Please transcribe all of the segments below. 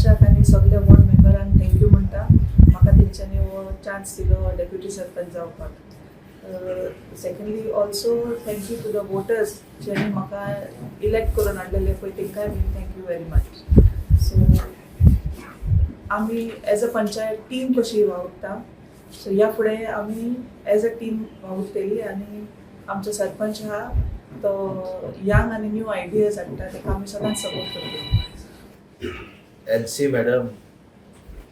सरपंचाक आनी सगळ्या ward मेंबरांक thank you म्हणटा म्हाका तेंच्यांनी हो चान्स दिलो डेप्युटी सरपंच जावपाक. Secondly also thank you to the voters ज्यांनी म्हाका इलेक्ट करून हाडलेले पळय तेंकाय बीन थँक्यू व्हेरी मच. सो आमी एज अ पंचायत टीम कशी वावुरता, सो ह्या फुडें आमी एज अ टीम वावुरतली आनी आमचो सरपंच आहा तो यंग आनी न्यू आयडियाज हाडटा ताका आमी सदांच सपोर्ट करतली. Elsie madam,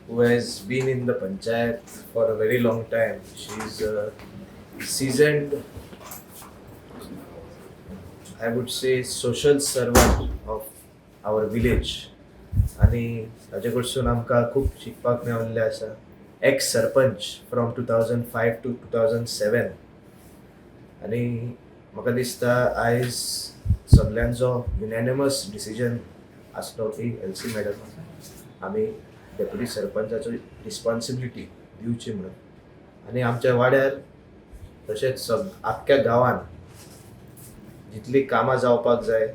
who has been in the panchayat for a very long time, she's a seasoned, I would say, social servant of our village. आणि ताजे कडसून आमकां खूब शिकपाक मेळिल्लें आसा. एक्स सरपंच फ्रॉम 2005 to 2007 आनी म्हाका दिसता आयज सगळ्यांचो युनॅनिमस डिसिजन आसलो की एलसी मॅडम आमी डेप्युटी सरपंचाचो रिस्पॉन्सिबिलिटी दिवची म्हणून. आनी आमच्या वाड्यार तशेंच आख्ख्या गांवांत जितली कामां जावपाक जाय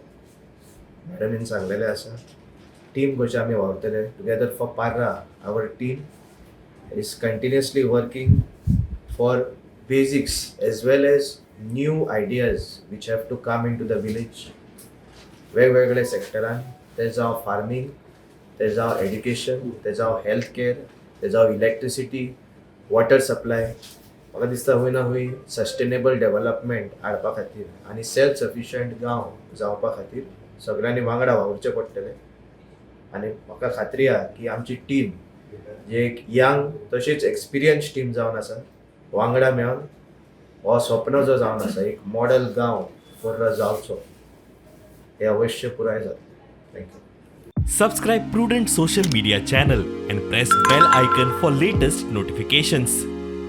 मॅडमीन सांगलेलें आसा. टीम कशें आमी वावरतले टुगेदर फॉर पार्रा. Our team is continuously working for basics as well as new ideas which have to come in to the village. वेगवेगळ्या सेक्टरान ते जावं फार्मींग, ते जावं एड्युकेशन, ते जावं हेल्थ केअर, ते जावं इलेक्ट्रिसिटी, वॉटर सप्लाय. म्हाका दिसता खंय ना खंय सस्टेनेबल डेव्हलपमेंट हाडपा खातीर आनी सेल्फ सफिशियंट गांव जावपा खातीर सगळ्यांनी वांगडा वावरचें पडटलें. आनी म्हाका खात्री आहा की आमची टीम जे एक यंग तशीच एक्सपिरियन्स टीम जावन आसा वांगडा मेळोन हो स्वप्न जो जावन आसा एक मॉडल गांव फॉर जावचो हे अवश्य पुराय जातलें. Thank you. Subscribe Prudent social media channel and press bell icon for latest notifications.